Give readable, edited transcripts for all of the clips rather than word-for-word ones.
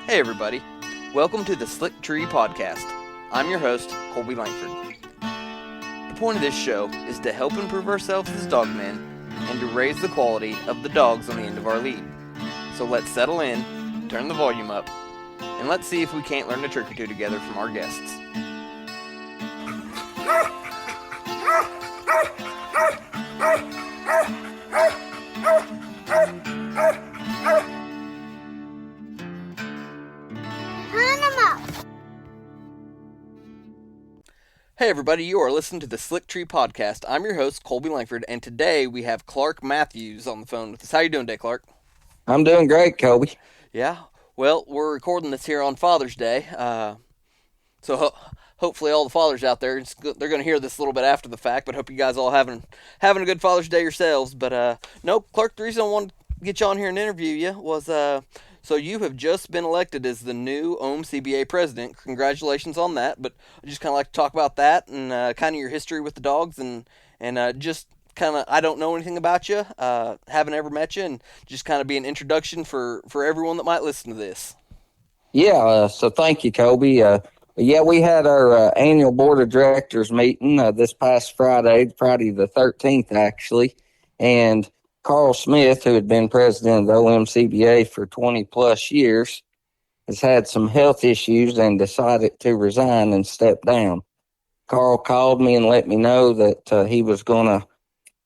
Hey everybody, welcome to the Slick Tree Podcast. I'm your host, Colby Langford. The point of this show is to help improve ourselves as dogmen and to raise the quality of the dogs on the end of our lead. So let's settle in, turn the volume up, and let's see if we can't learn a trick or two together from our guests. Hey everybody, you are listening to the Slick Tree Podcast. I'm your host, Colby Langford, and today we have Clark Matthews on the phone with us. How you doing today, Clark? I'm doing great, Colby. Yeah, well, we're recording this here on Father's Day, so hopefully all the fathers out there, they're going to hear this a little bit after the fact, but hope you guys all having a good Father's Day yourselves. But no, Clark, the reason I wanted to get you on here and interview you was so you have just been elected as the new OMCBA president. Congratulations on that. But I just kind of like to talk about that and kind of your history with the dogs and just kind of, I don't know anything about you, haven't ever met you, and just kind of be an introduction for everyone that might listen to this. Yeah, so thank you, Colby. Yeah, we had our annual board of directors meeting this past Friday the 13th, actually. And Carl Smith, who had been president of the OMCBA for 20 plus years, has had some health issues and decided to resign and step down. Carl called me and let me know that he was going to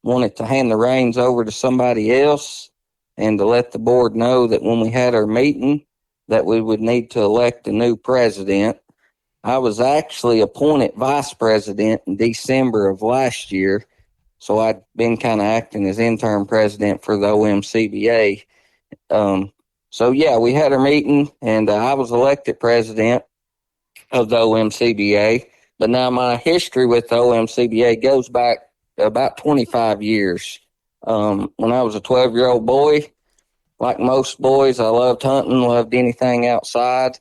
wanted to hand the reins over to somebody else and to let the board know that when we had our meeting that we would need to elect a new president. I was actually appointed vice president in December of last year, so I'd been kind of acting as interim president for the OMCBA. So yeah, we had our meeting and I was elected president of the OMCBA, but now my history with the OMCBA goes back about 25 years. When I was a 12-year-old boy, like most boys, I loved hunting, loved anything outside,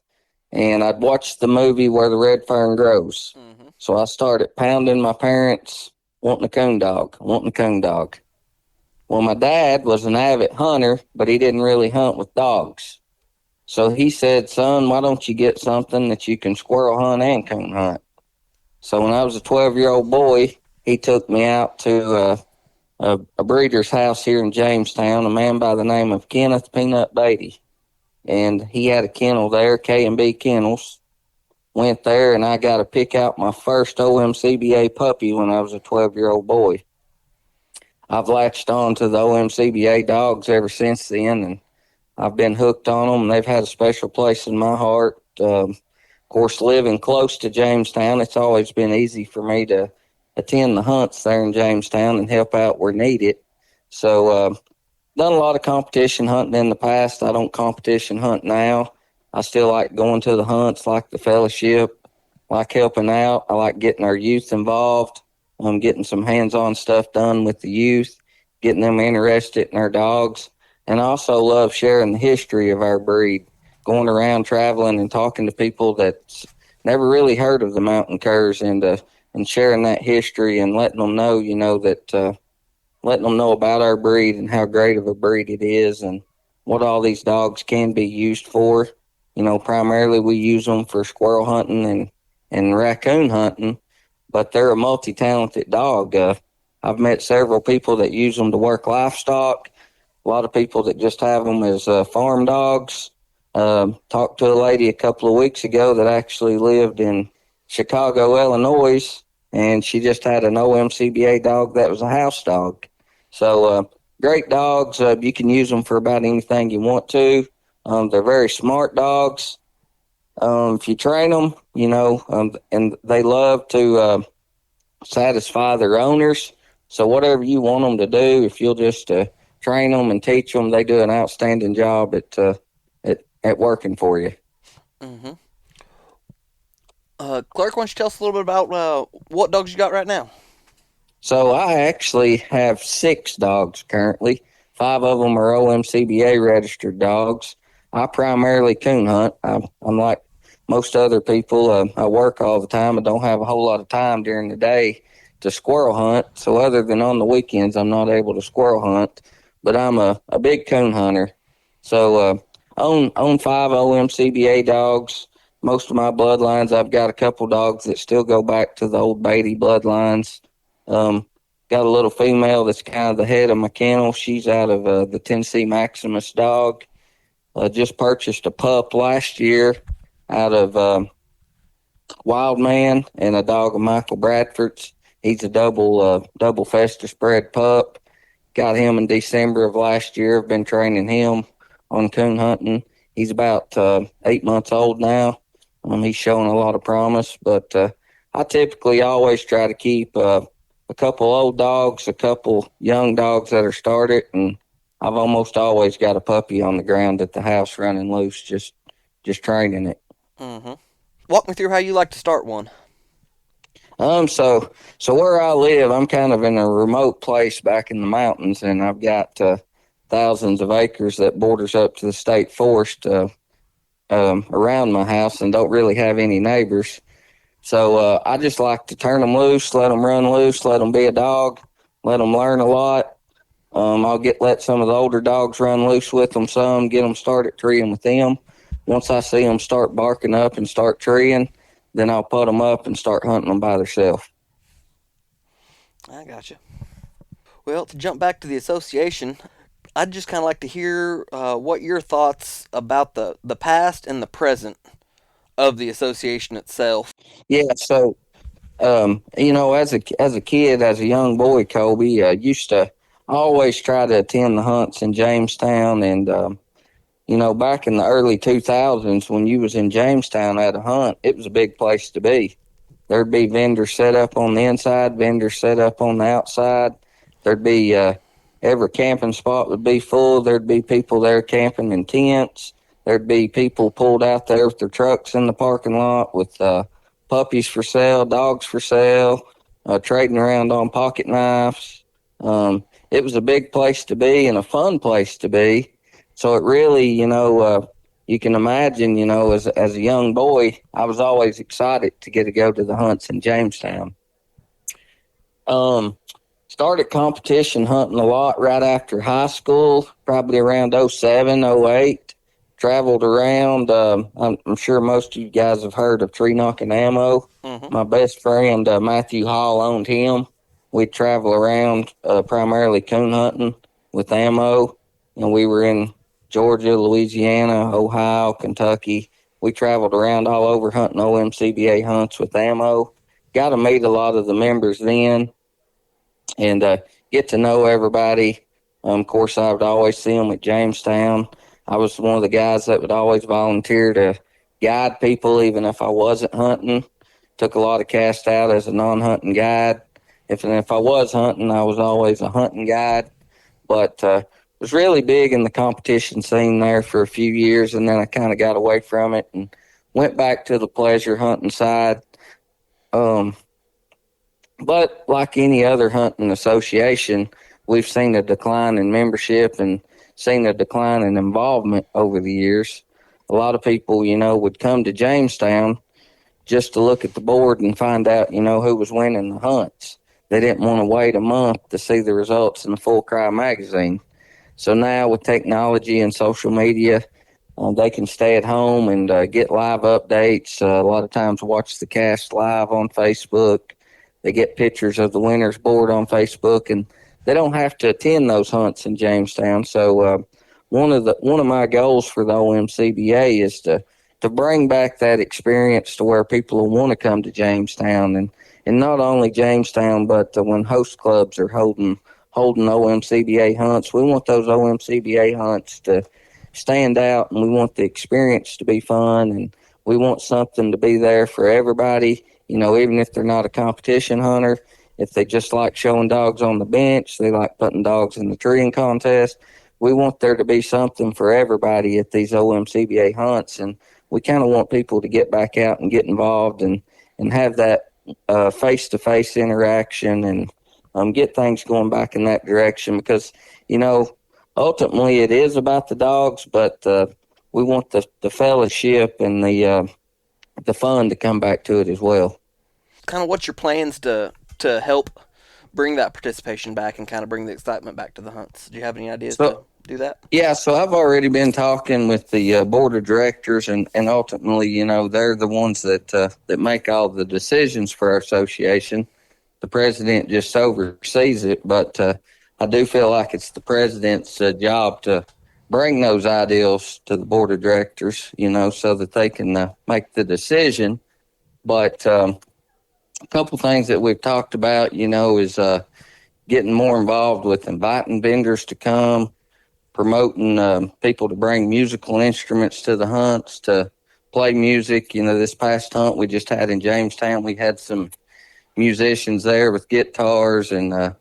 and I'd watch the movie Where the Red Fern Grows. Mm-hmm. So I started pounding my parents, wanting a coon dog. Well, my dad was an avid hunter, but he didn't really hunt with dogs. So he said, son, why don't you get something that you can squirrel hunt and coon hunt? So when I was a 12-year-old boy, he took me out to a breeder's house here in Jamestown, a man by the name of Kenneth Peanut Beatty. And he had a kennel there, K&B Kennels. Went there, and I got to pick out my first OMCBA puppy when I was a 12-year-old boy. I've latched on to the OMCBA dogs ever since then, and I've been hooked on them. They've had a special place in my heart. Of course, living close to Jamestown, it's always been easy for me to attend the hunts there in Jamestown and help out where needed. So, done a lot of competition hunting in the past. I don't competition hunt now. I still like going to the hunts, like the fellowship, like helping out. I like getting our youth involved, getting some hands-on stuff done with the youth, getting them interested in our dogs. And I also love sharing the history of our breed, going around traveling and talking to people that's never really heard of the mountain curs and sharing that history and letting them know, letting them know about our breed and how great of a breed it is and what all these dogs can be used for. Primarily we use them for squirrel hunting and raccoon hunting, but they're a multi-talented dog. I've met several people that use them to work livestock, a lot of people that just have them as farm dogs. Talked to a lady a couple of weeks ago that actually lived in Chicago, Illinois, and she just had an OMCBA dog that was a house dog. So great dogs. You can use them for about anything you want to. They're very smart dogs. If you train them, and they love to satisfy their owners. So whatever you want them to do, if you'll just train them and teach them, they do an outstanding job at working for you. Mm-hmm. Clark, why don't you tell us a little bit about what dogs you got right now? So I actually have 6 dogs currently. 5 of them are OMCBA registered dogs. I primarily coon hunt. I'm like most other people. I work all the time. I don't have a whole lot of time during the day to squirrel hunt. So other than on the weekends, I'm not able to squirrel hunt. But I'm a big coon hunter. So Own five OMCBA dogs. Most of my bloodlines, I've got a couple dogs that still go back to the old Beatty bloodlines. Um, got a little female that's kind of the head of my kennel. She's out of the Tennessee Maximus dog. Just purchased a pup last year out of Wild Man and a dog of Michael Bradford's. He's a double Fester spread pup. Got him in December of last year. I've been training him on coon hunting. He's about 8 months old now. He's showing a lot of promise, but I typically always try to keep a couple old dogs, a couple young dogs that are started, and I've almost always got a puppy on the ground at the house running loose, just training it. Mm-hmm. Walk me through how you like to start one. So where I live, I'm kind of in a remote place back in the mountains, and I've got thousands of acres that borders up to the state forest around my house, and don't really have any neighbors. So I just like to turn them loose, let them run loose, let them be a dog, let them learn a lot. I'll let some of the older dogs run loose with them some, get them started treeing with them. Once I see them start barking up and start treeing, then I'll put them up and start hunting them by themselves. I gotcha. Well, to jump back to the association, I'd just kind of like to hear what your thoughts about the past and the present of the association itself. Yeah, so as a kid, as a young boy, Kobe, used to always try to attend the hunts in Jamestown, and back in the early 2000s when you was in Jamestown at a hunt, it was a big place to be. There'd be vendors set up on the inside, vendors set up on the outside. There'd be every camping spot would be full. There'd be people there camping in tents. There'd be people pulled out there with their trucks in the parking lot with puppies for sale, dogs for sale, trading around on pocket knives. It was a big place to be and a fun place to be. So it really, you can imagine, as a young boy, I was always excited to get to go to the hunts in Jamestown. Um, Started competition hunting a lot right after high school, probably around '07, '08. Traveled around. I'm sure most of you guys have heard of Tree Knocking Ammo. Mm-hmm. My best friend, Matthew Hall, owned him. We'd travel around primarily coon hunting with ammo, and we were in Georgia, Louisiana, Ohio, Kentucky. We traveled around all over hunting OMCBA hunts with ammo. Got to meet a lot of the members then and get to know everybody. Of course, I would always see them at Jamestown. I was one of the guys that would always volunteer to guide people, even if I wasn't hunting. Took a lot of cast out as a non-hunting guide. If I was hunting, I was always a hunting guide. But was really big in the competition scene there for a few years, and then I kind of got away from it and went back to the pleasure hunting side. Um, but like any other hunting association, we've seen a decline in membership and seen a decline in involvement over the years. A lot of people, would come to Jamestown just to look at the board and find out, who was winning the hunts. They didn't want to wait a month to see the results in the Full Cry magazine. So now with technology and social media, they can stay at home and get live updates. A lot of times watch the cast live on Facebook. They get pictures of the winners board on Facebook, and they don't have to attend those hunts in Jamestown. So one of my goals for the OMCBA is to bring back that experience to where people will want to come to Jamestown, and not only Jamestown, but when host clubs are holding OMCBA hunts, we want those OMCBA hunts to stand out, and we want the experience to be fun, and we want something to be there for everybody. Even if they're not a competition hunter, if they just like showing dogs on the bench, they like putting dogs in the treeing contest. We want there to be something for everybody at these OMCBA hunts, and we kind of want people to get back out and get involved and have that face-to-face interaction and get things going back in that direction because, ultimately it is about the dogs, but we want the fellowship and the fun to come back to it as well. Kind of what's your plans to help bring that participation back and kind of bring the excitement back to the hunts? Do you have any ideas So to do that? Yeah, so I've already been talking with the board of directors, and ultimately, they're the ones that make all the decisions for our association. The president just oversees it, but I do feel like it's the president's job to bring those ideals to the board of directors, so that they can make the decision. But a couple things that we've talked about, is getting more involved with inviting vendors to come, promoting people to bring musical instruments to the hunts to play music. This past hunt we just had in Jamestown, we had some musicians there with guitars and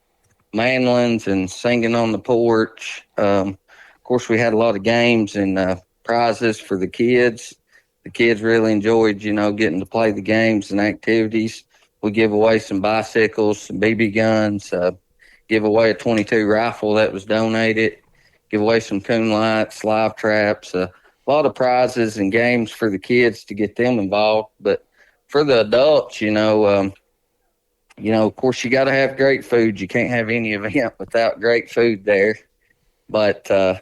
mandolins and singing on the porch. Of course, we had a lot of games and prizes for the kids. The kids really enjoyed, getting to play the games and activities. We give away some bicycles, some BB guns, give away a 22 rifle that was donated, give away some coon lights, live traps, a lot of prizes and games for the kids to get them involved. But for the adults, of course, you got to have great food. You can't have any event without great food there. But a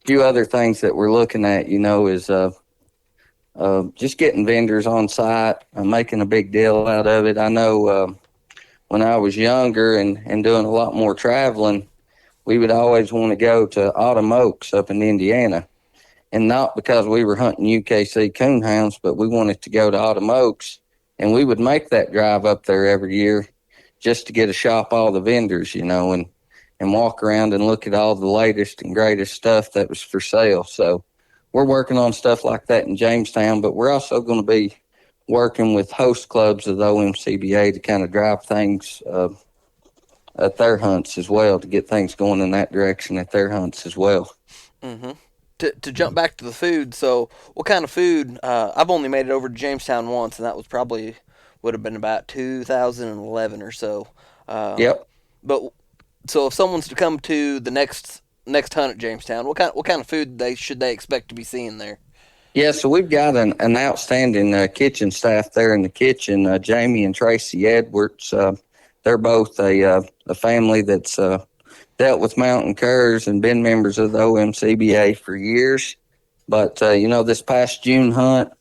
few other things that we're looking at, is just getting vendors on site, making a big deal out of it. I know when I was younger and doing a lot more traveling, we would always want to go to Autumn Oaks up in Indiana. And not because we were hunting UKC coonhounds, but we wanted to go to Autumn Oaks. And we would make that drive up there every year just to get to shop all the vendors, and walk around and look at all the latest and greatest stuff that was for sale. So we're working on stuff like that in Jamestown, but we're also going to be working with host clubs of the OMCBA to kind of drive things at their hunts as well, to get things going in that direction at their hunts as well. Mm-hmm. To jump back to the food, so what kind of food? I've only made it over to Jamestown once, and that was probably would have been about 2011 or so. Uh, Yep. but so if someone's to come to the next hunt at Jamestown, what kind of food they should they expect to be seeing there? Yeah, so we've got an outstanding kitchen staff there in the kitchen. Jamie and Tracy Edwards. They're both a family that's dealt with mountain curs and been members of the OMCBA for years. But this past June hunt,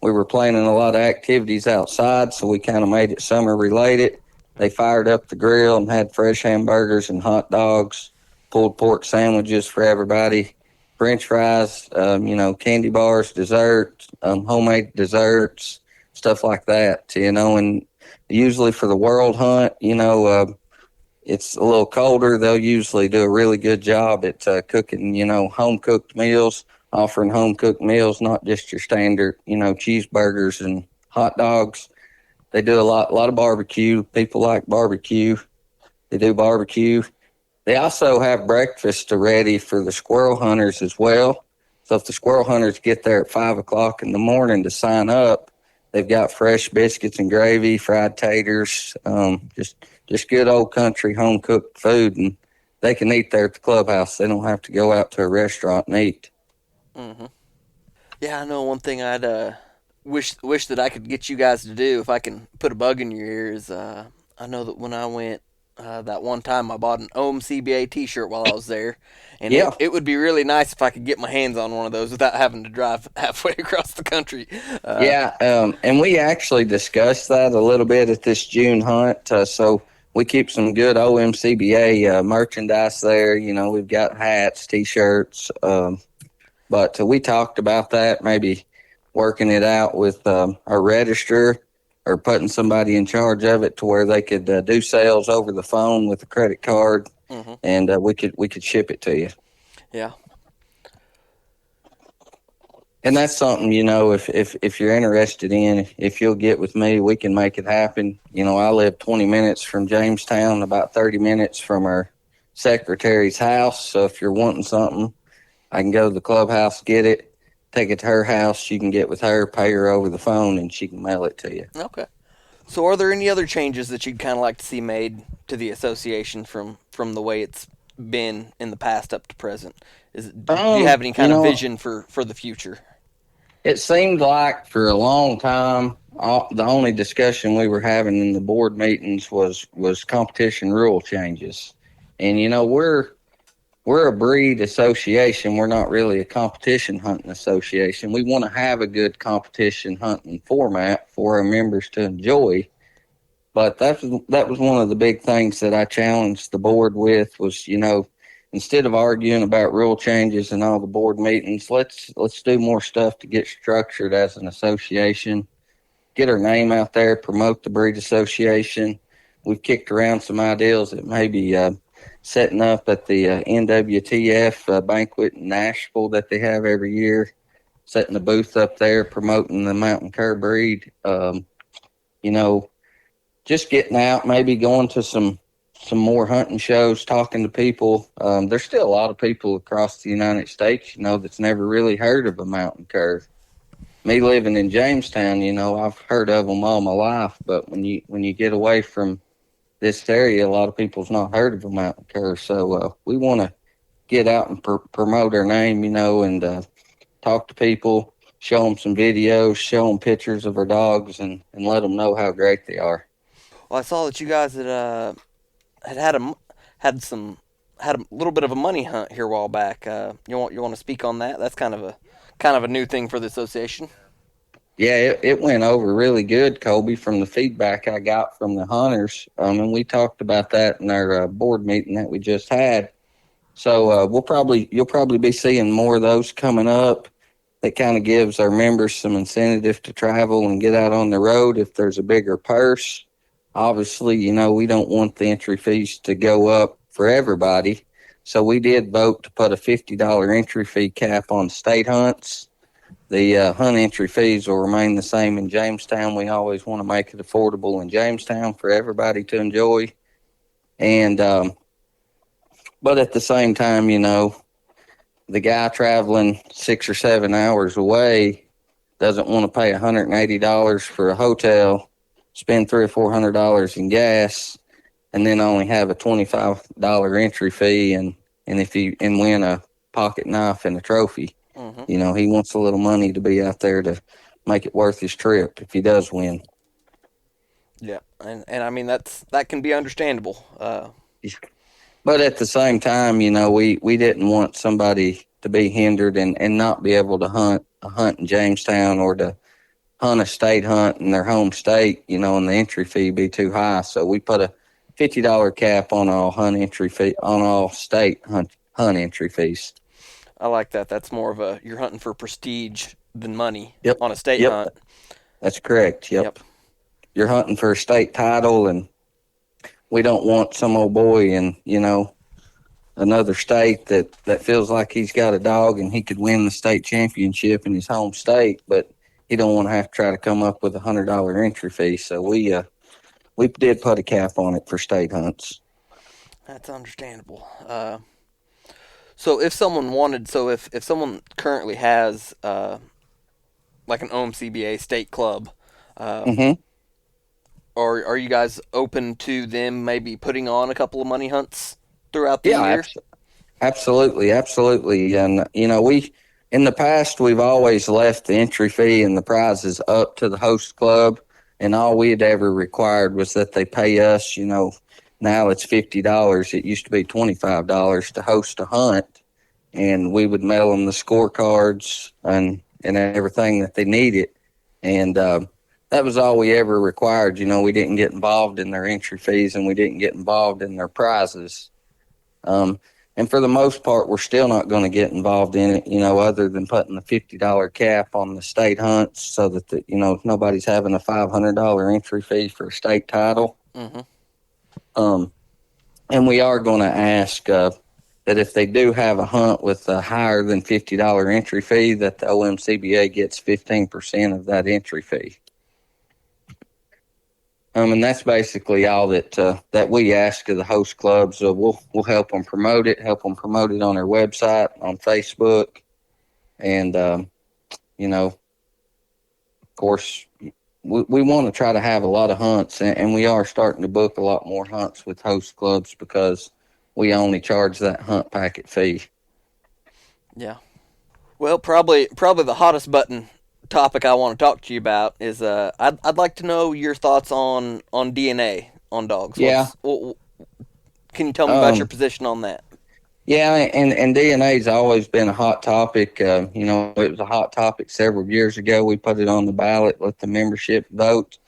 we were planning a lot of activities outside, so we kind of made it summer related. They fired up the grill and had fresh hamburgers and hot dogs, pulled pork sandwiches for everybody, French fries, candy bars, desserts, homemade desserts, stuff like that. And usually for the world hunt, it's a little colder. They'll usually do a really good job at cooking, home cooked meals, offering home cooked meals, not just your standard, cheeseburgers and hot dogs. They do a lot of barbecue. People like barbecue. They do barbecue. They also have breakfast ready for the squirrel hunters as well. So if the squirrel hunters get there at 5 o'clock in the morning to sign up, they've got fresh biscuits and gravy, fried taters, just good old country home cooked food, and they can eat there at the clubhouse. They don't have to go out to a restaurant and eat. Mm-hmm. Yeah, I know one thing I'd wish that I could get you guys to do if I can put a bug in your ear is I know that when I went that one time I bought an OMCBA T-shirt while I was there, and it, Yeah, it would be really nice if I could get my hands on one of those without having to drive halfway across the country. Uh, yeah, and we actually discussed that a little bit at this June hunt. So we keep some good OMCBA merchandise there. We've got hats, T-shirts, but we talked about that, maybe working it out with our registrar or putting somebody in charge of it to where they could do sales over the phone with a credit card, hmm and we could ship it to you. Yeah. And that's something, if you're interested in, if you'll get with me, we can make it happen. I live 20 minutes from Jamestown, about 30 minutes from our secretary's house. So if you're wanting something, I can go to the clubhouse, get it, take it to her house. You can get with her, pay her over the phone, and she can mail it to you. Okay. So, are there any other changes that you'd kind of like to see made to the association from the way it's been in the past up to present? Do you have any You kind of know, vision for the future? it seemed like for a long time, the only discussion we were having in the board meetings was competition rule changes. And, we're we're a breed association. We're not really a competition hunting association. We want to have a good competition hunting format for our members to enjoy. But that was one of the big things that I challenged the board with was, instead of arguing about rule changes and all the board meetings, let's do more stuff to get structured as an association, get our name out there, promote the breed association. We've kicked around some ideas that maybe setting up at the NWTF banquet in Nashville that they have every year, setting a booth up there, promoting the mountain cur breed. You know, just getting out, maybe going to some more hunting shows, talking to people. There's still a lot of people across the United States, that's never really heard of a mountain cur. Me living in Jamestown, I've heard of them all my life, but when you get away from this area, a lot of people's not heard of a mountain cur. So we want to get out and promote our name, and talk to people, show them some videos, show them pictures of our dogs, and let them know how great they are. Well, I saw that you guys had some had a little bit of a money hunt here a while back. You want to speak on that? That's kind of a new thing for the association. Yeah, it went over really good, Colby, from the feedback I got from the hunters. And we talked about that in our board meeting that we just had. So you'll probably be seeing more of those coming up. That kind of gives our members some incentive to travel and get out on the road if there's a bigger purse. Obviously, we don't want the entry fees to go up for everybody. So we did vote to put a $50 entry fee cap on state hunts. The hunt entry fees will remain the same in Jamestown. We always want to make it affordable in Jamestown for everybody to enjoy. And but at the same time, the guy traveling 6 or 7 hours away doesn't want to pay $180 for a hotel, spend $300 or $400 in gas, and then only have a $25 entry fee, and win a pocket knife and a trophy. Mm-hmm. He wants a little money to be out there to make it worth his trip if he does win. Yeah, and I mean that can be understandable. But at the same time, we didn't want somebody to be hindered and not be able to hunt a hunt in Jamestown or to hunt a state hunt in their home state, and the entry fee be too high. So we put a $50 cap on all hunt entry fee on all state hunt entry fees. I like that. That's more of you're hunting for prestige than money Yep. on a state Yep. hunt. That's correct. Yep. Yep. You're hunting for a state title, and we don't want some old boy in, another state that feels like he's got a dog and he could win the state championship in his home state, but he don't want to have to try to come up with $100 entry fee. So we did put a cap on it for state hunts. That's understandable. So if someone wanted, so if someone currently has like an OMCBA state club, uh, Mm-hmm. are you guys open to them maybe putting on a couple of money hunts throughout the Yeah, year? absolutely, absolutely. And we in the past we've always left the entry fee and the prizes up to the host club, and all we had ever required was that they pay us. Now it's $50. It used to be $25 to host a hunt, and we would mail them the scorecards and everything that they needed, and that was all we ever required. We didn't get involved in their entry fees, and we didn't get involved in their prizes. And for the most part, we're still not going to get involved in it, other than putting the $50 cap on the state hunts so that, nobody's having a $500 entry fee for a state title. Mm-hmm. And we are going to ask that if they do have a hunt with a higher than $50 entry fee, that the OMCBA gets 15% of that entry fee. And that's basically all that we ask of the host clubs. So we'll help them promote it on their website, on Facebook, and of course, we want to try to have a lot of hunts, and we are starting to book a lot more hunts with host clubs because we only charge that hunt packet fee. Yeah. Well, probably the hottest button topic I want to talk to you about is I'd like to know your thoughts on DNA on dogs. Yeah. Can you tell me about your position on that? Yeah, and DNA's always been a hot topic. It was a hot topic several years ago. We put it on the ballot, let the membership vote,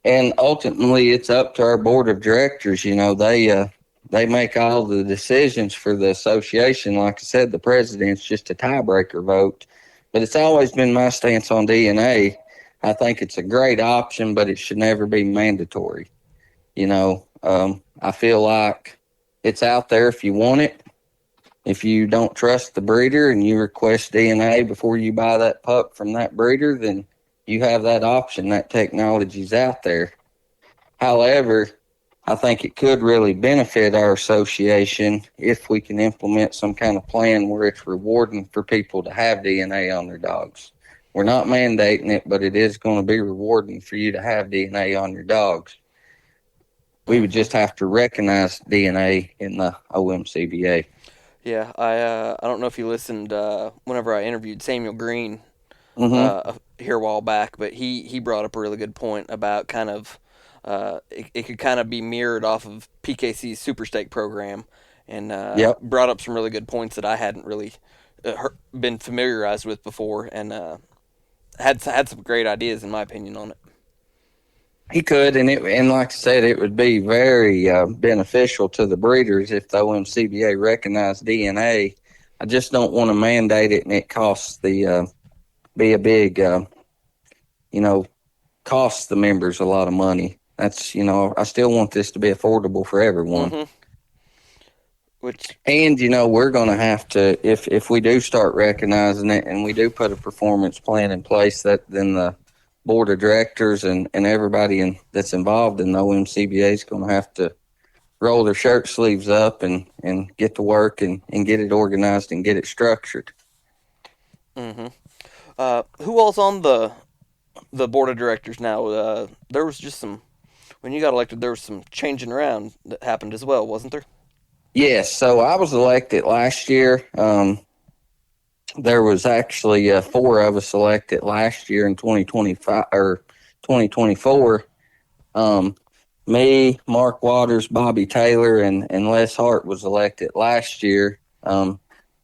and ultimately it's up to our board of directors. They make all the decisions for the association. Like I said, the president's just a tiebreaker vote, but it's always been my stance on DNA. I think it's a great option, but it should never be mandatory. I feel like it's out there if you want it. If you don't trust the breeder and you request DNA before you buy that pup from that breeder, then you have that option. That technology's out there. However, I think it could really benefit our association if we can implement some kind of plan where it's rewarding for people to have DNA on their dogs. We're not mandating it, but it is going to be rewarding for you to have DNA on your dogs. We would Hmm. just have to recognize DNA in the OMCBA. Yeah, I don't know if you listened whenever I interviewed Samuel Green Mm-hmm. here a while back, but he brought up a really good point about kind of it could kind of be mirrored off of PKC's Super Steak program, and Yep. brought up some really good points that I hadn't really been familiarized with before, and had some great ideas in my opinion on it. He could, and like I said, it would be very beneficial to the breeders if the OMCBA recognized DNA. I just don't want to mandate it, and it costs be a big you know costs the members a lot of money. That's I still want this to be affordable for everyone. Hmm. Which. And we're going to have to, if we do start recognizing it and we do put a performance plan in place, that then the board of directors and everybody that's involved in the OMCBA is going to have to roll their shirt sleeves up and get to work and get it organized and get it structured. Hmm. Who all's on the board of directors now? There was just some when you got elected. There was some changing around that happened as well, wasn't there? Yes, so I was elected last year. There was actually four of us elected last year in 2025 or 2024. Um, Me, Mark Waters, Bobby Taylor, and Les Hart was elected last year.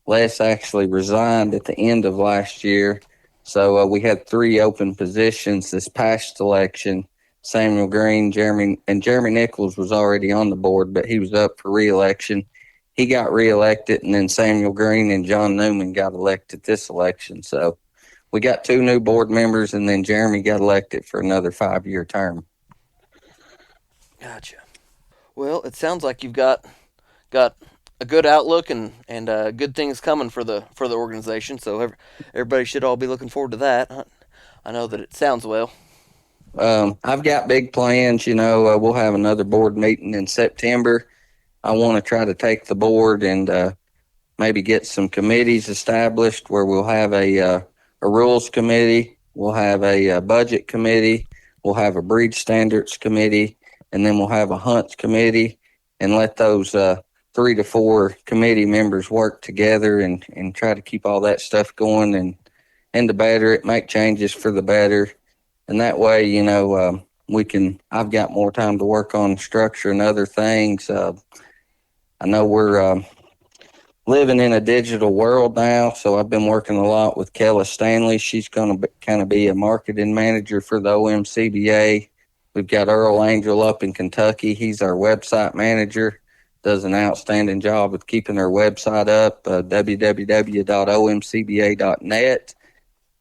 Les actually resigned at the end of last year. So we had three open positions this past election. Samuel Green, Jeremy Nichols was already on the board, but he was up for reelection. He got reelected, and then Samuel Green and John Newman got elected this election. So we got two new board members, and then Jeremy got elected for another 5-year term. Gotcha. Well, it sounds like you've got a good outlook and good things coming for the organization. So everybody should all be looking forward to that. I know that it sounds well. I've got big plans. We'll have another board meeting in September. I want to try to take the board and maybe get some committees established where we'll have a rules committee, we'll have a budget committee, we'll have a breed standards committee, and then we'll have a hunts committee, and let those 3 to 4 committee members work together and try to keep all that stuff going and to better it, make changes for the better, and that way, we can. I've got more time to work on structure and other things. I know we're living in a digital world now, so I've been working a lot with Kella Stanley. She's going to kind of be a marketing manager for the OMCBA. We've got Earl Angel up in Kentucky. He's our website manager. Does an outstanding job with keeping our website up, www.omcba.net.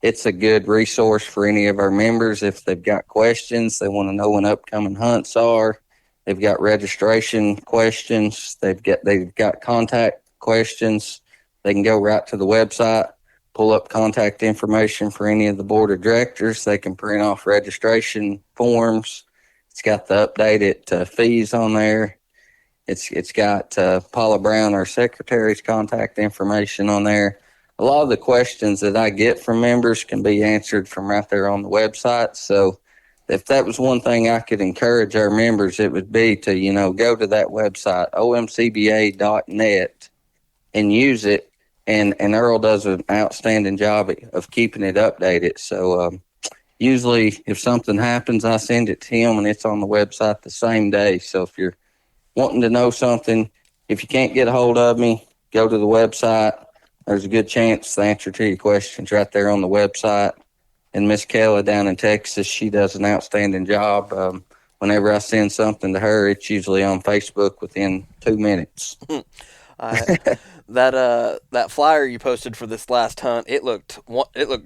It's a good resource for any of our members if they've got questions, they want to know when upcoming hunts are. They've got registration questions. They've got contact questions. They can go right to the website, pull up contact information for any of the board of directors. They can print off registration forms. It's got the updated fees on there. It's got Paula Brown, our secretary's contact information on there. A lot of the questions that I get from members can be answered from right there on the website. So if that was one thing I could encourage our members, it would be to, go to that website, omcba.net, and use it. And Earl does an outstanding job of keeping it updated. So usually if something happens, I send it to him and it's on the website the same day. So if you're wanting to know something, if you can't get a hold of me, go to the website. There's a good chance the answer to your questions right there on the website. And Miss Kayla down in Texas, she does an outstanding job. Whenever I send something to her, it's usually on Facebook within 2 minutes. I that flyer you posted for this last hunt, it looked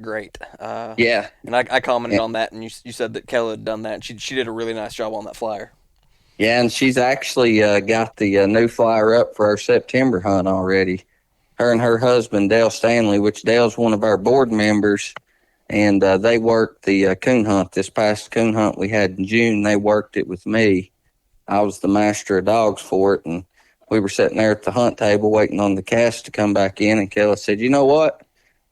great. Yeah. And I commented on that, and you said that Kayla had done that, and she did a really nice job on that flyer. Yeah, and she's actually got the new flyer up for our September hunt already. Her and her husband, Dale Stanley, which Dale's one of our board members, and they worked the coon hunt. This past coon hunt we had in June, they worked it with me. I was the master of dogs for it, and we were sitting there at the hunt table waiting on the cast to come back in, and Kayla said, "You know what?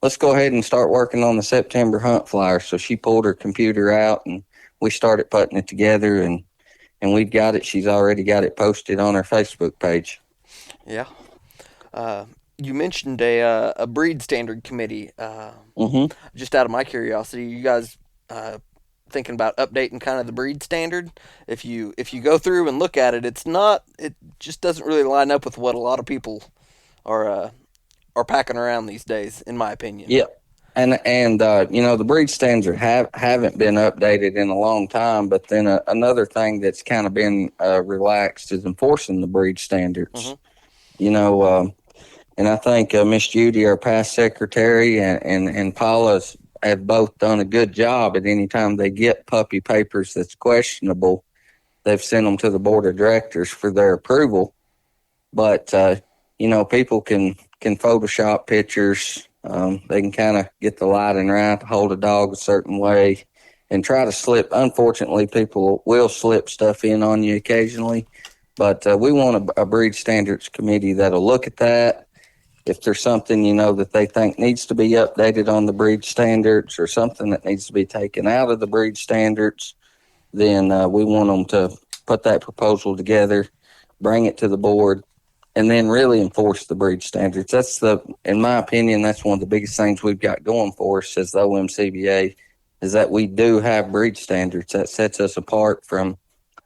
Let's go ahead and start working on the September hunt flyer." So she pulled her computer out, and we started putting it together, and we've got it. She's already got it posted on her Facebook page. Yeah. You mentioned a breed standard committee. Mm-hmm. Just out of my curiosity, you guys thinking about updating kind of the breed standard? If you go through and look at it, it just doesn't really line up with what a lot of people are are packing around these days, in my opinion. Yeah. And you know, the breed standards haven't been updated in a long time. But then another thing that's kind of been relaxed is enforcing the breed standards. Mm-hmm. You know, and I think Miss Judy, our past secretary, and Paula's have both done a good job. At any time they get puppy papers that's questionable, they've sent them to the board of directors for their approval. But you know, people can Photoshop pictures. They can kind of get the lighting right, hold a dog a certain way, and try to slip. Unfortunately, people will slip stuff in on you occasionally. But we want a breed standards committee that'll look at that. If there's something, you know, that they think needs to be updated on the breed standards or something that needs to be taken out of the breed standards, then we want them to put that proposal together, bring it to the board, and then really enforce the breed standards. In my opinion, that's one of the biggest things we've got going for us as the OMCBA is that we do have breed standards. That sets us apart from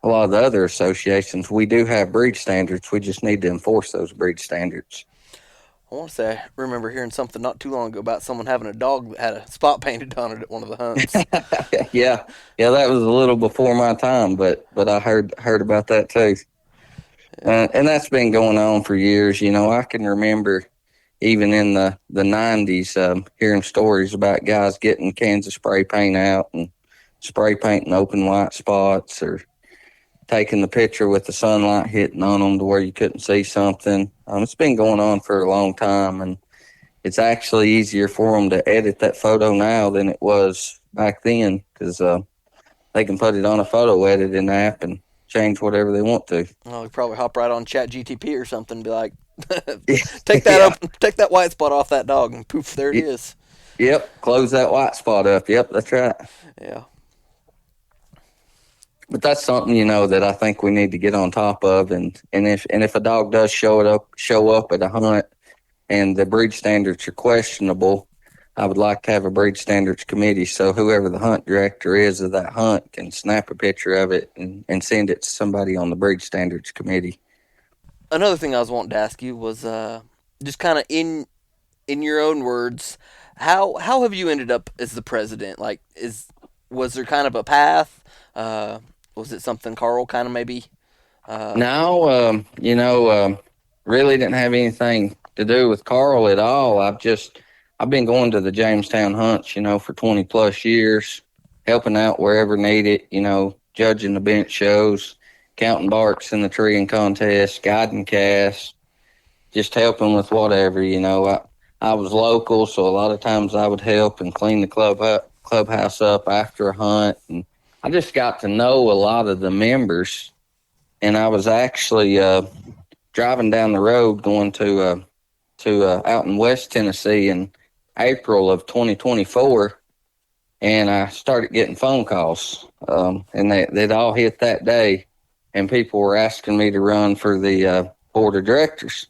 a lot of the other associations. We do have breed standards. We just need to enforce those breed standards. I want to say I remember hearing something not too long ago about someone having a dog that had a spot painted on it at one of the hunts. Yeah, yeah, that was a little before my time, but I heard about that too. Yeah. And that's been going on for years. You know, I can remember even in the 90s hearing stories about guys getting cans of spray paint out and spray painting open white spots or taking the picture with the sunlight hitting on them to where you couldn't see something. It's been going on for a long time, and it's actually easier for them to edit that photo now than it was back then because they can put it on a photo editing app and change whatever they want to. Well, we probably hop right on Chat GTP or something and be like, Yeah. take that white spot off that dog, and poof, there it is. Yep. Close that white spot up. Yep. That's right. Yeah. But that's something, you know, that I think we need to get on top of. And if a dog does show up at a hunt and the breed standards are questionable, I would like to have a breed standards committee so whoever the hunt director is of that hunt can snap a picture of it and send it to somebody on the breed standards committee. Another thing I was wanting to ask you was just kind of in your own words, how have you ended up as the president? Like, was there kind of a path? Was it something Carl kind of maybe? No, you know, really didn't have anything to do with Carl at all. I've been going to the Jamestown hunts, you know, for 20 plus years, helping out wherever needed, you know, judging the bench shows, counting barks in the treeing contest, guiding casts, just helping with whatever, you know. I was local, so a lot of times I would help and clean the clubhouse up after a hunt. And I just got to know a lot of the members. And I was actually driving down the road going to out in West Tennessee in April of 2024, and I started getting phone calls, and they'd all hit that day, and people were asking me to run for the board of directors.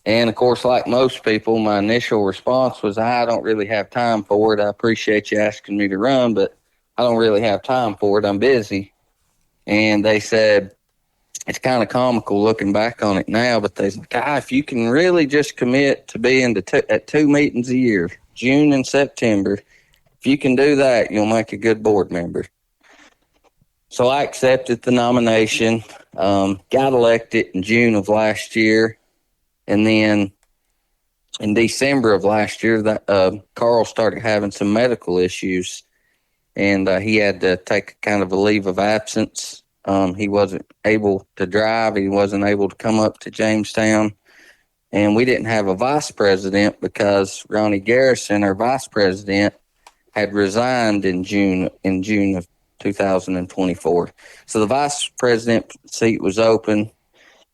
And of course, like most people, my initial response was, "I don't really have time for it. I appreciate you asking me to run, but I don't really have time for it. I'm busy." And they said, it's kind of comical looking back on it now, but they said, "God, if you can really just commit to being at two meetings a year, June and September, if you can do that, you'll make a good board member." So I accepted the nomination, got elected in June of last year, and then in December of last year, that Carl started having some medical issues, and he had to take kind of a leave of absence. He wasn't able to drive. He wasn't able to come up to Jamestown, and we didn't have a vice president because Ronnie Garrison, our vice president, had resigned in June of 2024. So the vice president seat was open,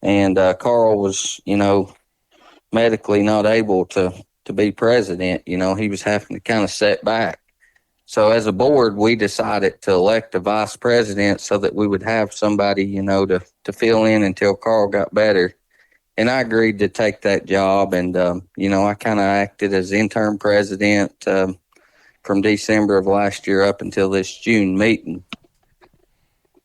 and Carl was, medically not able to be president. He was having to kind of set back. So as a board, we decided to elect a vice president so that we would have somebody, to fill in until Carl got better. And I agreed to take that job. And, I kind of acted as interim president from December of last year up until this June meeting.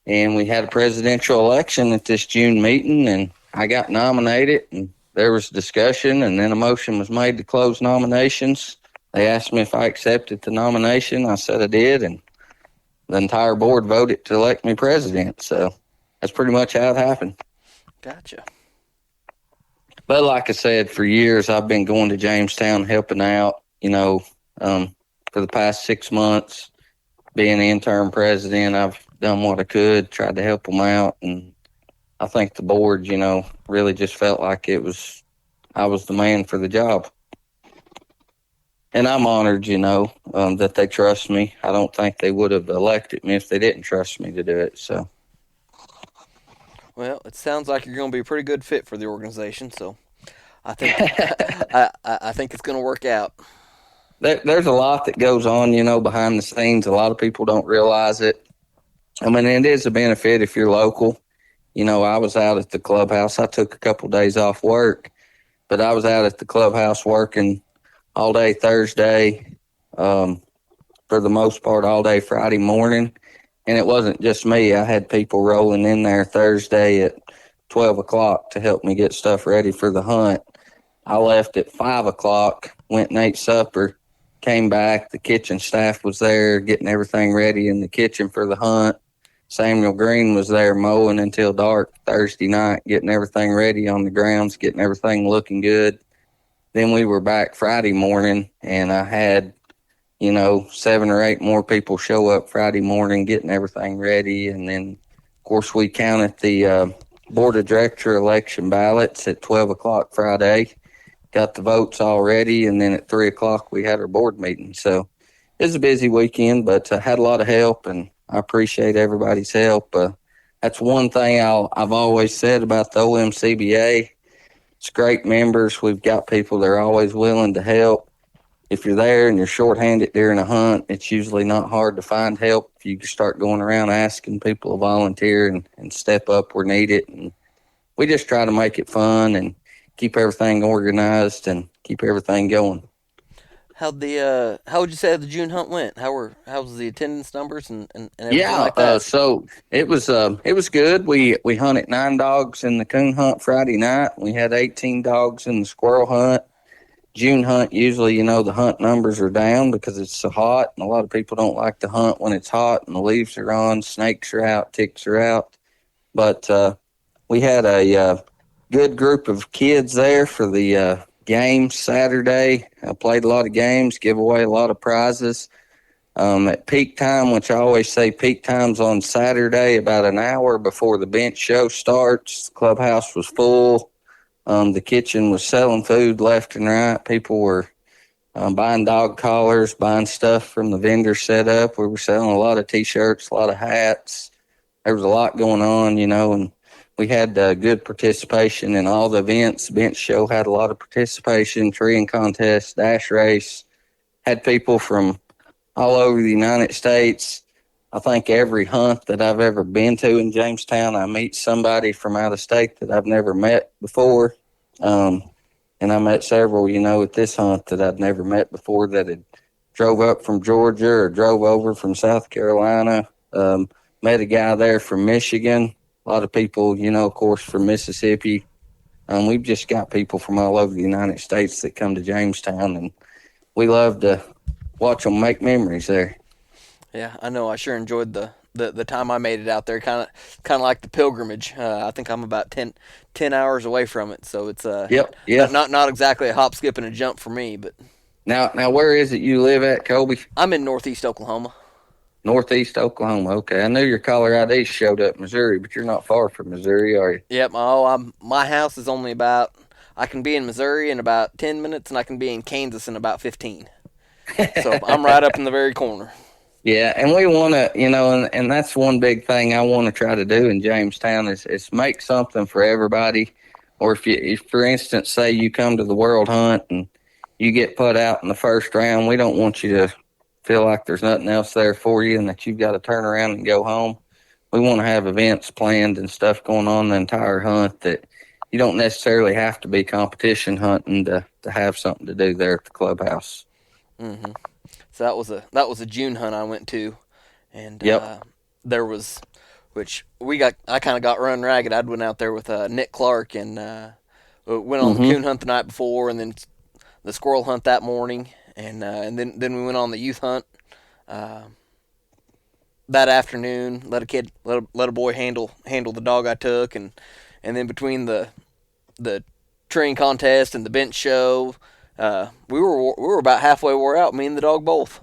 And we had a presidential election at this June meeting, and I got nominated, and there was discussion, and then a motion was made to close nominations. They asked me if I accepted the nomination. I said I did, and the entire board voted to elect me president. So that's pretty much how it happened. Gotcha. But like I said, for years I've been going to Jamestown helping out, for the past 6 months, being the interim president. I've done what I could, tried to help them out, and I think the board, really just felt like I was the man for the job. And I'm honored, that they trust me. I don't think they would have elected me if they didn't trust me to do it. So, Well, it sounds like you're going to be a pretty good fit for the organization, so I think I think it's going to work out. there's a lot that goes on, behind the scenes. A lot of people don't realize it. I mean, it is a benefit if you're local. I was out at the clubhouse. I took a couple days off work, but I was out at the clubhouse working all day Thursday, for the most part, all day Friday morning. And it wasn't just me. I had people rolling in there Thursday at 12 o'clock to help me get stuff ready for the hunt. I left at 5 o'clock, went and ate supper, came back. The kitchen staff was there getting everything ready in the kitchen for the hunt. Samuel Green was there mowing until dark Thursday night, getting everything ready on the grounds, getting everything looking good. Then we were back Friday morning, and I had, 7 or 8 more people show up Friday morning, getting everything ready. And then, of course, we counted the board of director election ballots at 12 o'clock Friday, got the votes all ready, and then at 3 o'clock we had our board meeting. So it was a busy weekend, but I had a lot of help, and I appreciate everybody's help. That's one thing I've always said about the OMCBA. It's great members. We've got people that are always willing to help. If you're there and you're shorthanded during a hunt, it's usually not hard to find help if you start going around asking people to volunteer and step up where needed. And we just try to make it fun and keep everything organized and keep everything going. How would you say the June hunt went? How's the attendance numbers and everything Yeah, like that? so it was good. We hunted 9 dogs in the coon hunt Friday night. We had 18 dogs in the squirrel hunt. June hunt, usually, the hunt numbers are down because it's so hot, and a lot of people don't like to hunt when it's hot and the leaves are on, snakes are out, ticks are out. But we had a good group of kids there for the games Saturday. I played a lot of games, give away a lot of prizes. At peak time, which I always say peak time's on Saturday, about an hour before the bench show starts, the clubhouse was full. The kitchen was selling food left and right. People were buying dog collars, buying stuff from the vendor set up. We were selling a lot of T-shirts, a lot of hats. There was a lot going on, and we had good participation in all the events. The bench show had a lot of participation, treeing contest, dash race. Had people from all over the United States. I think every hunt that I've ever been to in Jamestown, I meet somebody from out of state that I've never met before. And I met several, at this hunt that I'd never met before that had drove up from Georgia or drove over from South Carolina. Met a guy there from Michigan. A lot of people, of course, from Mississippi. We've just got people from all over the United States that come to Jamestown, and we love to watch them make memories there. Yeah, I know. I sure enjoyed the time I made it out there. Kind of like the pilgrimage. I think I'm about 10 hours away from it, so it's Yep, not yeah. not not exactly a hop, skip, and a jump for me. But Now, where is it you live at, Kobe? I'm in Northeast Oklahoma. Northeast Oklahoma. Okay, I knew your caller ID showed up Missouri, but you're not far from Missouri, are you? Yep. My house is only about. I can be in Missouri in about 10 minutes, and I can be in Kansas in about 15. So I'm right up in the very corner. Yeah, and we want to, and that's one big thing I want to try to do in Jamestown is make something for everybody. Or if for instance, say you come to the World Hunt and you get put out in the first round, we don't want you to feel like there's nothing else there for you and that you've got to turn around and go home. We want to have events planned and stuff going on the entire hunt that you don't necessarily have to be competition hunting to have something to do there at the clubhouse. Hmm. So that was a June hunt I went to, and Yep. there was, which I kind of got run ragged. I'd went out there with Nick Clark and went on the Mm-hmm. coon hunt the night before, and then the squirrel hunt that morning, and then we went on the youth hunt uh, that afternoon. Let a boy handle the dog I took, and then between the train contest and the bench show, we were about halfway wore out. Me and the dog both.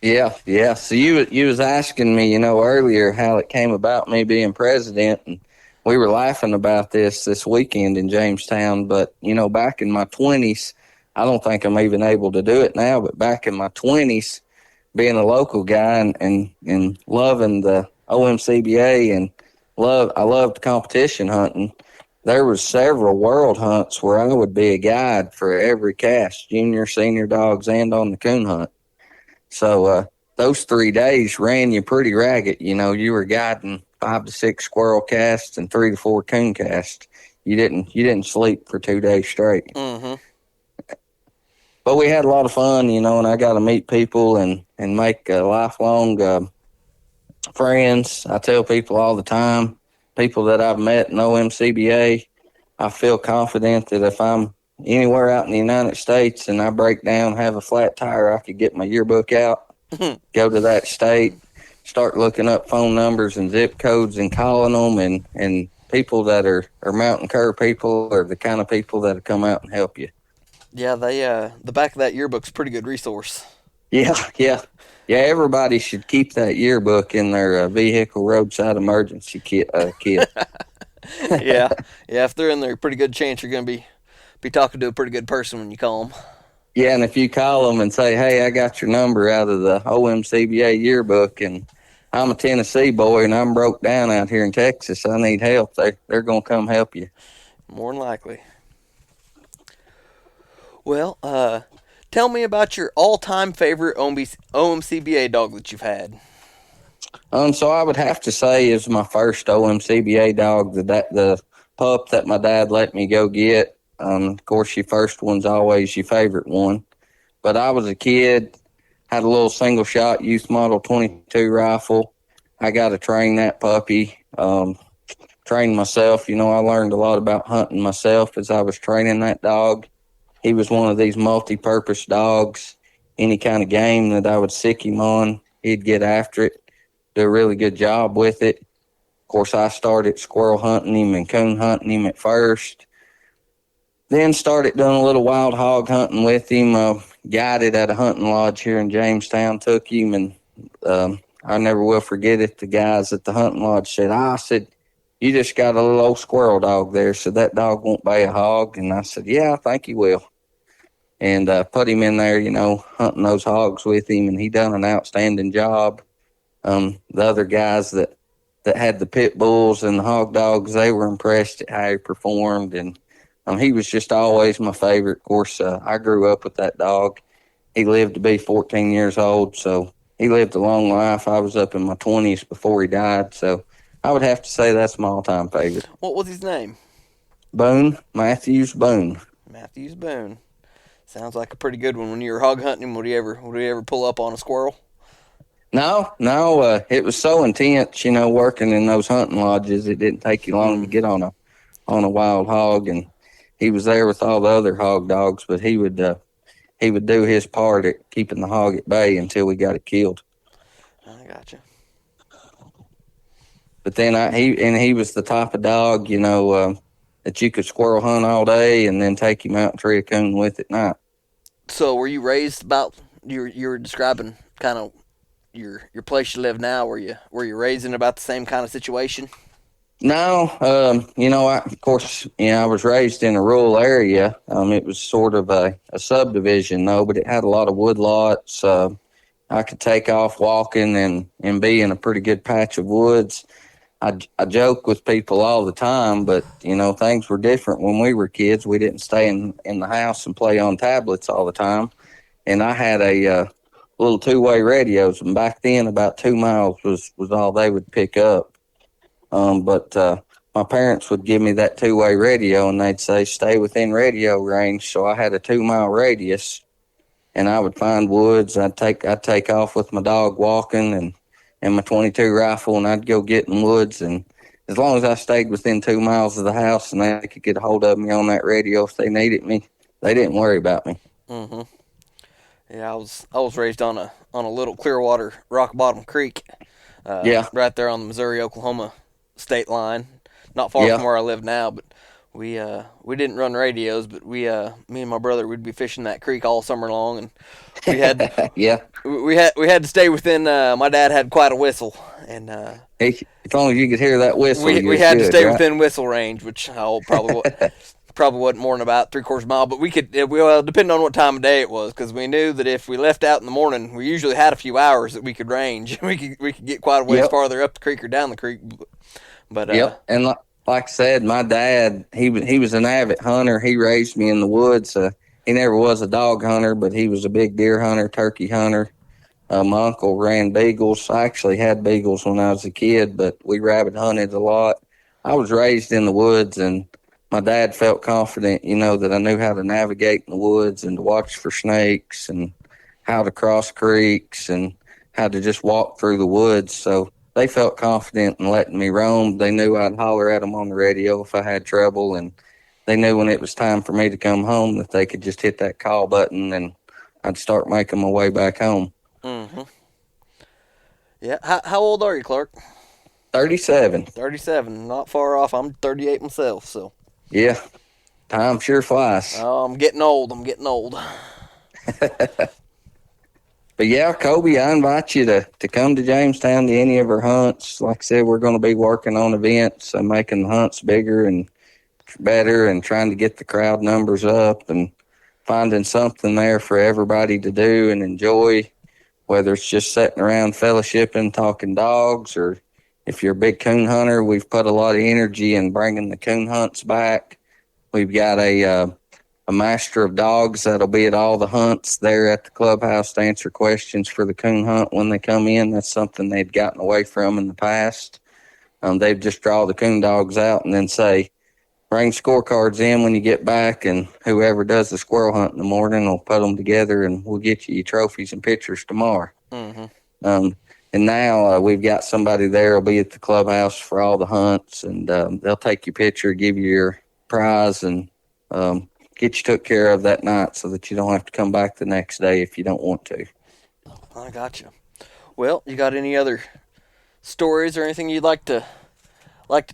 Yeah, yeah. So you was asking me, earlier how it came about me being president, and we were laughing about this weekend in Jamestown. But back in my 20s, I don't think I'm even able to do it now. But back in my 20s, being a local guy and loving the OMCBA and I loved competition hunting. There was several world hunts where I would be a guide for every cast, junior, senior dogs, and on the coon hunt. So those 3 days ran you pretty ragged. You were guiding 5 to 6 squirrel casts and 3 to 4 coon casts. You didn't sleep for 2 days straight. Mm-hmm. But we had a lot of fun, and I got to meet people and make lifelong friends. I tell people all the time, people that I've met in OMCBA, I feel confident that if I'm anywhere out in the United States and I break down, have a flat tire, I could get my yearbook out, go to that state, start looking up phone numbers and zip codes and calling them, and people that are mountain cur people are the kind of people that come out and help you. Yeah, the back of that yearbook's a pretty good resource. Yeah, yeah. Yeah, everybody should keep that yearbook in their vehicle roadside emergency kit. Yeah, yeah. If they're in there, pretty good chance you're gonna be talking to a pretty good person when you call them. Yeah, and if you call them and say, "Hey, I got your number out of the OMCBA yearbook, and I'm a Tennessee boy, and I'm broke down out here in Texas. I need help," they're gonna come help you. More than likely. Well, tell me about your all-time favorite OMCBA dog that you've had. So I would have to say is my first OMCBA dog, the pup that my dad let me go get. Of course, your first one's always your favorite one. But I was a kid, had a little single shot youth model 22 rifle. I got to train that puppy. Trained myself. I learned a lot about hunting myself as I was training that dog. He was one of these multi-purpose dogs. Any kind of game that I would sick him on, he'd get after it, do a really good job with it. Of course, I started squirrel hunting him and coon hunting him at first. Then started doing a little wild hog hunting with him. Guided at a hunting lodge here in Jamestown. Took him, and I never will forget it. The guys at the hunting lodge said, "I said, you just got a little old squirrel dog there, so that dog won't bay a hog." And I said, "Yeah, I think he will." And put him in there, hunting those hogs with him, and he done an outstanding job. The other guys that had the pit bulls and the hog dogs, they were impressed at how he performed, and he was just always my favorite. Of course, I grew up with that dog. He lived to be 14 years old, so he lived a long life. I was up in my 20s before he died, so I would have to say that's my all-time favorite. What was his name? Boone, Matthews Boone. Matthews Boone. Sounds like a pretty good one. When you were hog hunting him, would he ever pull up on a squirrel? No. It was so intense, working in those hunting lodges. It didn't take you long to Mm. get on a wild hog, and he was there with all the other hog dogs. But he would do his part at keeping the hog at bay until we got it killed. I gotcha. But then he was the type of dog, that you could squirrel hunt all day and then take him out and tree a coon with at night. So, were you raised about you were describing kind of your place you live now? Were you raised in about the same kind of situation? No, of course, I was raised in a rural area. It was sort of a subdivision, though, but it had a lot of wood lots. I could take off walking and be in a pretty good patch of woods. I joke with people all the time, but things were different when we were kids. We didn't stay in the house and play on tablets all the time. And I had a little two-way radios, and back then about 2 miles was all they would pick up. But my parents would give me that two-way radio, and they'd say stay within radio range. So I had a 2 mile radius, and I would find woods. I'd take off with my dog walking and my 22 rifle, and I'd go get in woods. And as long as I stayed within 2 miles of the house, and they could get a hold of me on that radio if they needed me, they didn't worry about me. Mm-hmm. Yeah, I was raised on a little Clearwater Rock Bottom Creek, Yeah, right there on the Missouri Oklahoma state line, not far from yeah, where I live now. But we didn't run radios, but me and my brother would be fishing that creek all summer long, and we had yeah. we had to stay within. My dad had quite a whistle, and As long as you could hear that whistle, we you we was had to good, stay right? within whistle range, which probably wasn't more than about 3/4 mile. But we could, well, depending on what time of day it was, because we knew that if we left out in the morning, we usually had a few hours that we could range. We could get quite a ways Yep. farther up the creek or down the creek. But Yep. And like I said, my dad, he was an avid hunter. He raised me in the woods. He never was a dog hunter, but he was a big deer hunter, turkey hunter. My uncle ran beagles. I actually had beagles when I was a kid, but we rabbit hunted a lot. I was raised in the woods, and my dad felt confident, that I knew how to navigate in the woods and to watch for snakes and how to cross creeks and how to just walk through the woods. So they felt confident in letting me roam. They knew I'd holler at them on the radio if I had trouble, and they knew when it was time for me to come home that they could just hit that call button and I'd start making my way back home. hmm yeah, how old are you, Clark? 37. 37. Not far off. I'm 38 myself. So Yeah, time sure flies. I'm getting old. I'm getting old. But yeah, Kobe, I invite you to come to Jamestown to any of our hunts. Like I said, we're going to be working on events and making the hunts bigger and better and trying to get the crowd numbers up and finding something there for everybody to do and enjoy, whether it's just sitting around fellowshipping, talking dogs, or if you're a big coon hunter, we've put a lot of energy in bringing the coon hunts back. We've got a master of dogs that'll be at all the hunts there at the clubhouse to answer questions for the coon hunt when they come in. That's something they'd gotten away from in the past. They'd just draw the coon dogs out and then say, bring scorecards in when you get back, and whoever does the squirrel hunt in the morning will put them together, and we'll get you your trophies and pictures tomorrow. hmm Um, and now we've got somebody there will be at the clubhouse for all the hunts, and they'll take your picture, give you your prize, and get you took care of that night so that you don't have to come back the next day if you don't want to. I got you. Well, you got any other stories or anything you'd like to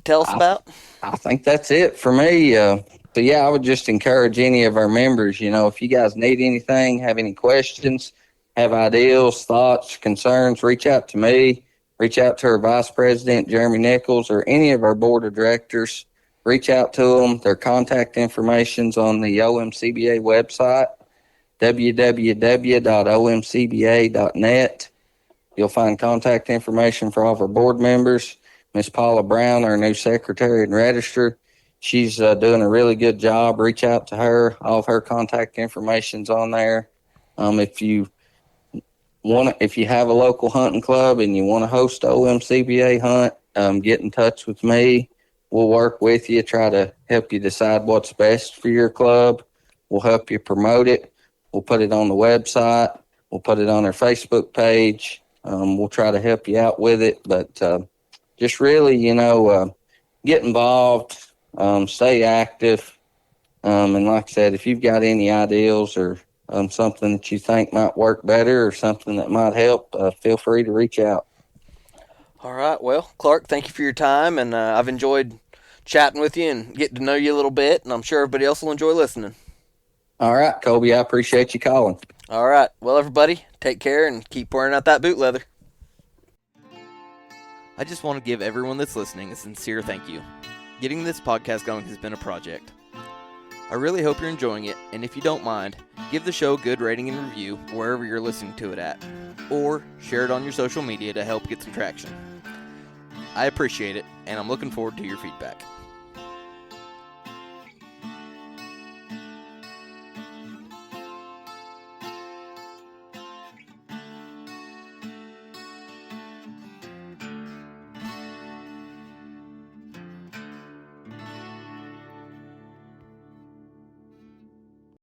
tell us I, about? I think that's it for me. So yeah, I would just encourage any of our members, if you guys need anything, have any questions, have ideas, thoughts, concerns, reach out to me, reach out to our vice president, Jeremy Nichols, or any of our board of directors. Reach out to them. Their contact information's on the OMCBA website, www.omcba.net. You'll find contact information for all of our board members. Miss Paula Brown, our new secretary and registrar, she's doing a really good job. Reach out to her. All of her contact information's on there. If you have a local hunting club and you want to host a OMCBA hunt, get in touch with me. We'll work with you, try to help you decide what's best for your club. We'll help you promote it. We'll put it on the website. We'll put it on our Facebook page. we'll try to help you out with it. But just really, get involved, stay active. And like I said, if you've got any ideas or something that you think might work better or something that might help, feel free to reach out. All right. Well, Clark, thank you for your time, and I've enjoyed chatting with you and getting to know you a little bit, and I'm sure everybody else will enjoy listening. All right, Kobe, I appreciate you calling. All right. Well, everybody, take care and keep wearing out that boot leather. I just want to give everyone that's listening a sincere thank you. Getting this podcast going has been a project. I really hope you're enjoying it, and if you don't mind, give the show a good rating and review wherever you're listening to it at, or share it on your social media to help get some traction. I appreciate it, and I'm looking forward to your feedback.